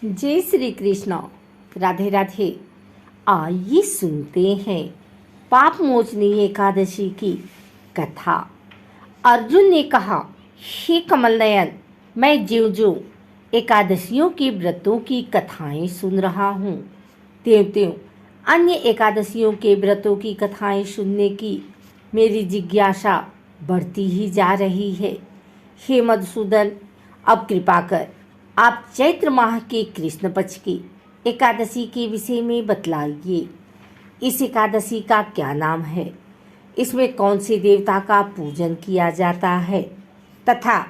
जय श्री कृष्ण। राधे राधे। आइए सुनते हैं पाप मोचनी एकादशी की कथा। अर्जुन ने कहा, हे कमल नयन, मैं ज्यों ज्यों एकादशियों के व्रतों की कथाएं सुन रहा हूँ, त्यों त्यों अन्य एकादशियों के व्रतों की कथाएं सुनने की मेरी जिज्ञासा बढ़ती ही जा रही है। हे मधुसूदन, अब कृपा कर आप चैत्र माह के कृष्ण पक्ष की एकादशी के विषय में बतलाइए। इस एकादशी का क्या नाम है, इसमें कौन से देवता का पूजन किया जाता है तथा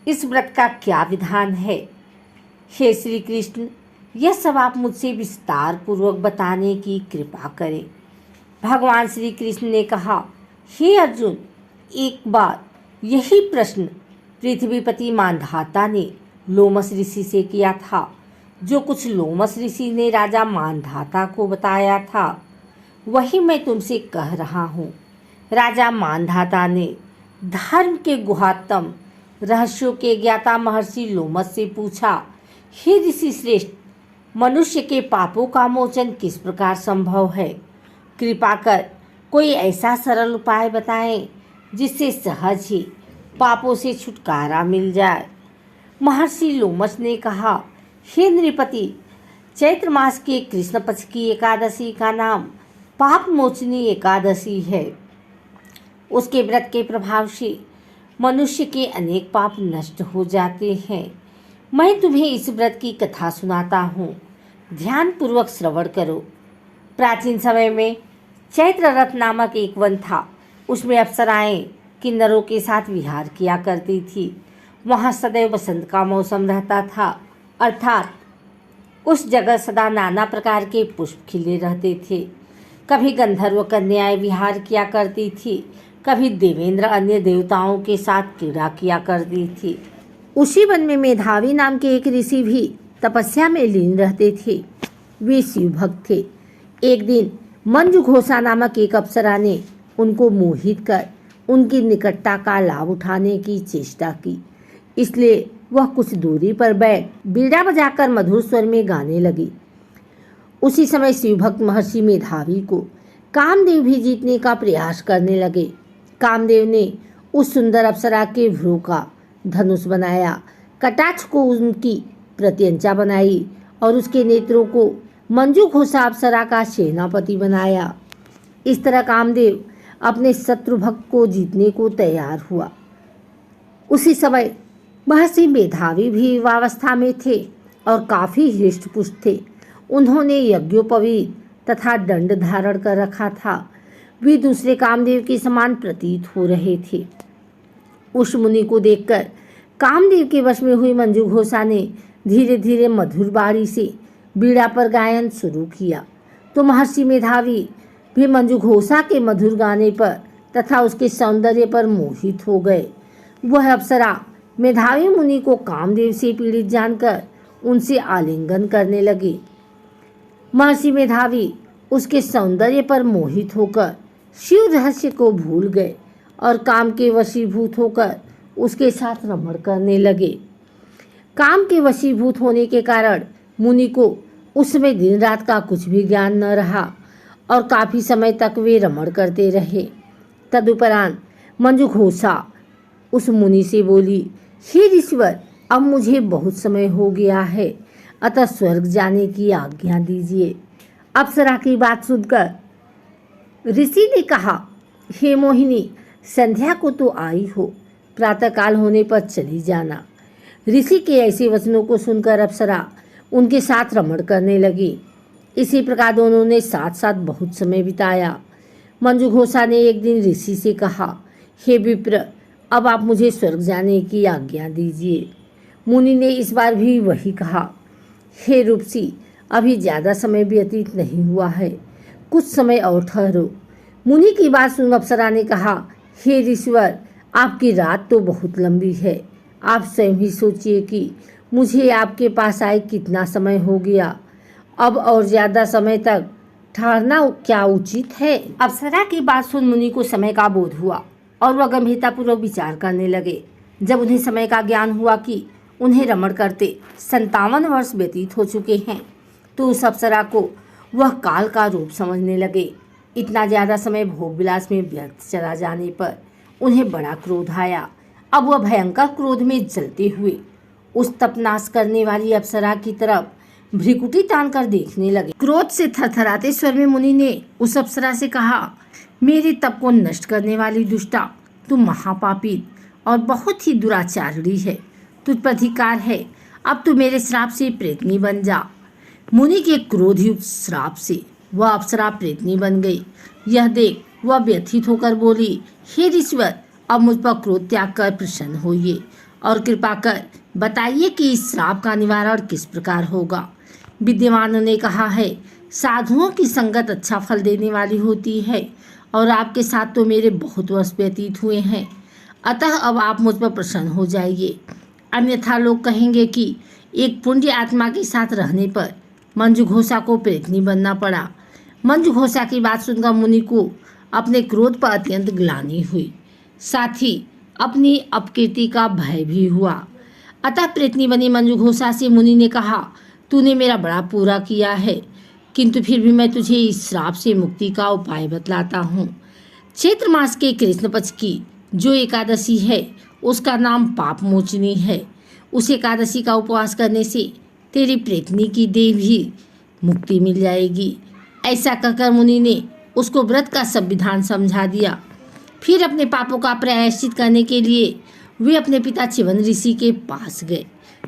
इस व्रत का क्या विधान है। हे श्री कृष्ण, यह सब आप मुझसे विस्तार पूर्वक बताने की कृपा करें। भगवान श्री कृष्ण ने कहा, हे अर्जुन, एक बार यही प्रश्न पृथ्वीपति मांधाता ने लोमस ऋषि से किया था। जो कुछ लोमस ऋषि ने राजा मांधाता को बताया था वही मैं तुमसे कह रहा हूँ। राजा मांधाता ने धर्म के गुहात्म रहस्यों के ज्ञाता महर्षि लोमस से पूछा, हे ऋषि श्रेष्ठ, मनुष्य के पापों का मोचन किस प्रकार संभव है? कृपा कर कोई ऐसा सरल उपाय बताएं जिससे सहज ही पापों से छुटकारा मिल जाए। महर्षि लोमस ने कहा, हे नृपति, चैत्र मास के कृष्ण पक्ष की एकादशी का नाम पाप मोचनी एकादशी है। उसके व्रत के प्रभाव से मनुष्य के अनेक पाप नष्ट हो जाते हैं। मैं तुम्हें इस व्रत की कथा सुनाता हूँ, ध्यान पूर्वक श्रवण करो। प्राचीन समय में चैत्र रथ नामक एक वन था। उसमें अप्सराएं किन्नरों के साथ विहार किया करती थी। वहाँ सदैव बसंत का मौसम रहता था, अर्थात उस जगह सदा नाना प्रकार के पुष्प खिले रहते थे। कभी गंधर्व कन्याएं विहार किया करती थी, कभी देवेंद्र अन्य देवताओं के साथ क्रीड़ा किया करती थी। उसी वन में मेधावी नाम के एक ऋषि भी तपस्या में लीन रहते थे। वे शिव भक्त थे। एक दिन मंजू घोषा नामक एक अप्सरा ने उनको मोहित कर उनकी निकटता का लाभ उठाने की चेष्टा की। इसलिए वह कुछ दूरी पर बैठ बीड़ा बजाकर मधुर स्वर में गाने लगी। उसी समय शिवभक्त महर्षि मेधावी को कामदेव भी जीतने का प्रयास करने लगे। कामदेव ने उस सुंदर अप्सरा के भ्रू का धनुष बनाया, कटाक्ष को उनकी प्रत्यंचा बनाई और उसके नेत्रों को मंजू घोषा अप्सरा का सेनापति बनाया। इस तरह कामदेव अपने शत्रु भक्त को जीतने को तैयार हुआ। उसी समय महर्षि मेधावी भी युवावस्था में थे और काफी हृष्ट-पुष्ट थे। उन्होंने यज्ञोपवीत तथा दंड धारण कर रखा था। वे दूसरे कामदेव के समान प्रतीत हो रहे थे। उस मुनि को देखकर कामदेव के वश में हुई मंजू घोषा ने धीरे धीरे मधुर बाणी से बीड़ा पर गायन शुरू किया तो महर्षि मेधावी भी मंजू घोषा के मधुर गाने पर तथा उसके सौंदर्य पर मोहित हो गए। वह अप्सरा मेधावी मुनि को कामदेव से पीड़ित जानकर उनसे आलिंगन करने लगी। महर्षि मेधावी उसके सौंदर्य पर मोहित होकर शिव रहस्य को भूल गए और काम के वशीभूत होकर उसके साथ रमण करने लगे। काम के वशीभूत होने के कारण मुनि को उस समय दिन रात का कुछ भी ज्ञान न रहा और काफी समय तक वे रमण करते रहे। तदुपरांत मंजू घोषा उस मुनि से बोली, हे ऋषिवर, अब मुझे बहुत समय हो गया है, अतः स्वर्ग जाने की आज्ञा दीजिए। अप्सरा की बात सुनकर ऋषि ने कहा, हे मोहिनी, संध्या को तो आई हो, प्रातःकाल होने पर चली जाना। ऋषि के ऐसे वचनों को सुनकर अप्सरा उनके साथ रमण करने लगी। इसी प्रकार दोनों ने साथ साथ बहुत समय बिताया। मंजू घोषा ने एक दिन ऋषि से कहा, हे विप्र, अब आप मुझे स्वर्ग जाने की आज्ञा दीजिए। मुनि ने इस बार भी वही कहा, हे रूपसी, अभी ज़्यादा समय व्यतीत नहीं हुआ है, कुछ समय और ठहरो। मुनि की बात सुन अप्सरा ने कहा, हे ऋषिवर, आपकी रात तो बहुत लंबी है। आप स्वयं ही सोचिए कि मुझे आपके पास आए कितना समय हो गया। अब और ज़्यादा समय तक ठहरना क्या उचित है? अप्सरा की बात सुन मुनि को समय का बोध हुआ और वह गंभीरतापूर्वक विचार करने लगे। जब उन्हें समय का ज्ञान हुआ कि उन्हें रमण करते 57 वर्ष व्यतीत हो चुके हैं, तो उस अप्सरा को वह काल का रूप समझने लगे। इतना ज़्यादा समय भोग विलास में व्यर्थ चला जाने पर उन्हें बड़ा क्रोध आया। अब वह भयंकर क्रोध में जलते हुए उस तपनाश करने वाली अप्सरा की तरफ भ्रिकुटी तान कर देखने लगे। क्रोध से थरथराते स्वर में मुनि ने उस अप्सरा से कहा, मेरे तप को नष्ट करने वाली दुष्टा, तू महापापी और बहुत ही दुराचारी है। तुझ पर अधिकार है, अब तू मेरे श्राप से प्रेतनी बन जा। मुनि के क्रोधयुक्त श्राप से वह अप्सरा प्रेतनी बन गई। यह देख वह व्यथित होकर बोली, हे ईश्वर, अब मुझ पर क्रोध त्याग कर प्रसन्न होइए और कृपा कर बताइए कि इस श्राप का निवारण किस प्रकार होगा। विद्यमानों ने कहा है, साधुओं की संगत अच्छा फल देने वाली होती है और आपके साथ तो मेरे बहुत वर्ष व्यतीत हुए हैं, अतः अब आप मुझ पर प्रसन्न हो जाइए। अन्यथा लोग कहेंगे कि एक पुण्य आत्मा के साथ रहने पर मंजू घोषा को प्रेतनी बनना पड़ा। मंजू घोषा की बात सुनकर मुनि को अपने क्रोध पर अत्यंत ग्लानि हुई, साथ ही अपनी अपकीर्ति का भय भी हुआ। अतः प्रेतनी बनी मंजू घोषा से मुनि ने कहा, तूने मेरा बड़ा पूरा किया है, किंतु फिर भी मैं तुझे इस श्राप से मुक्ति का उपाय बतलाता हूँ। चैत्र मास के कृष्ण पक्ष की जो एकादशी है उसका नाम पाप मोचनी है। उस एकादशी का उपवास करने से तेरी प्रेतनी की देह भी मुक्ति मिल जाएगी। ऐसा कहकर मुनि ने उसको व्रत का संविधान समझा दिया। फिर अपने पापों का प्रायश्चित करने के लिए वे अपने पिता च्यवन ऋषि के पास गए।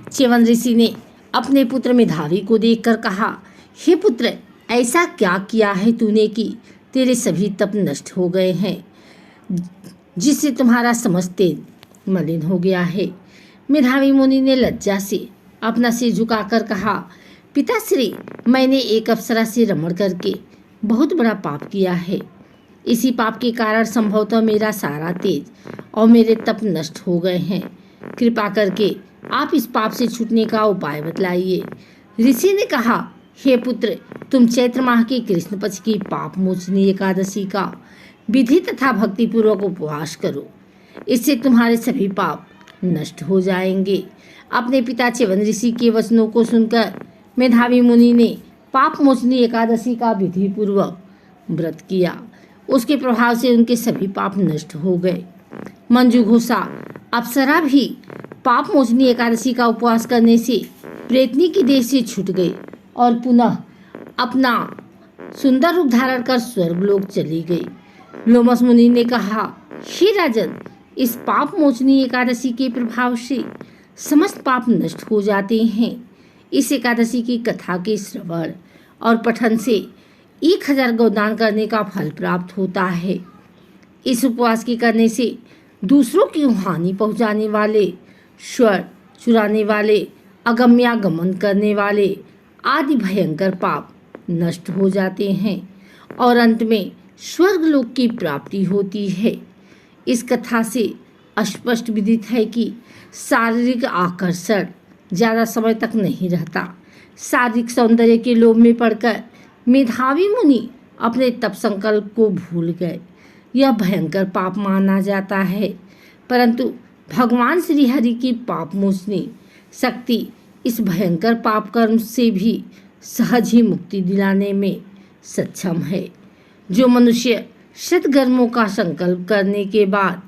च्यवन ऋषि ने अपने पुत्र मेधावी को देखकर कहा, हे पुत्र, ऐसा क्या किया है तूने कि तेरे सभी तप नष्ट हो गए हैं, जिससे तुम्हारा समस्त तेज मलिन हो गया है। मेधावी मुनि ने लज्जा से अपना सिर झुकाकर कहा, पिताश्री, मैंने एक अप्सरा से रमण करके बहुत बड़ा पाप किया है। इसी पाप के कारण संभवतः मेरा सारा तेज और मेरे तप नष्ट हो गए हैं। कृपा करके आप इस पाप से छूटने का उपाय बतलाइए। ऋषि ने कहा, हे पुत्र, तुम चैत्र माह की कृष्ण पक्ष की पाप मोचनी एकादशी का विधि तथा भक्तिपूर्वक उपवास करो। इससे तुम्हारे सभी पाप नष्ट हो जाएंगे। अपने पिता च्यवन ऋषि के वचनों को सुनकर मेधावी मुनि ने पाप मोचनी एकादशी का विधि पूर्वक व्रत किया। उसके प्रभाव से उनके सभी पाप नष्ट हो गए। मंजू घोषा अप्सरा भी पाप मोचनी एकादशी का उपवास करने से प्रेतनी की देह से छूट गई और पुनः अपना सुंदर रूप धारण कर स्वर्गलोक चली गई। लोमस मुनि ने कहा, हे राजन, इस पाप मोचनी एकादशी के प्रभाव से समस्त पाप नष्ट हो जाते हैं। इस एकादशी की कथा के श्रवण और पठन से 1000 गोदान करने का फल प्राप्त होता है। इस उपवास के करने से दूसरों की हानि पहुंचाने वाले, स्वर चुराने वाले, अगम्यागमन करने वाले आदि भयंकर पाप नष्ट हो जाते हैं और अंत में स्वर्गलोक की प्राप्ति होती है। इस कथा से स्पष्ट विदित है कि शारीरिक आकर्षण ज़्यादा समय तक नहीं रहता। शारीरिक सौंदर्य के लोभ में पड़कर मेधावी मुनि अपने तप संकल्प को भूल गए। यह भयंकर पाप माना जाता है, परंतु भगवान श्री हरि की पाप मोचनी शक्ति इस भयंकर पाप कर्म से भी सहज ही मुक्ति दिलाने में सक्षम है। जो मनुष्य सत्कर्मों का संकल्प करने के बाद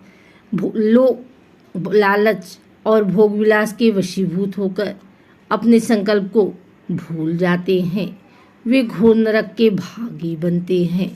लोभ, लालच और भोग विलास के वशीभूत होकर अपने संकल्प को भूल जाते हैं, वे घोर नरक के भागी बनते हैं।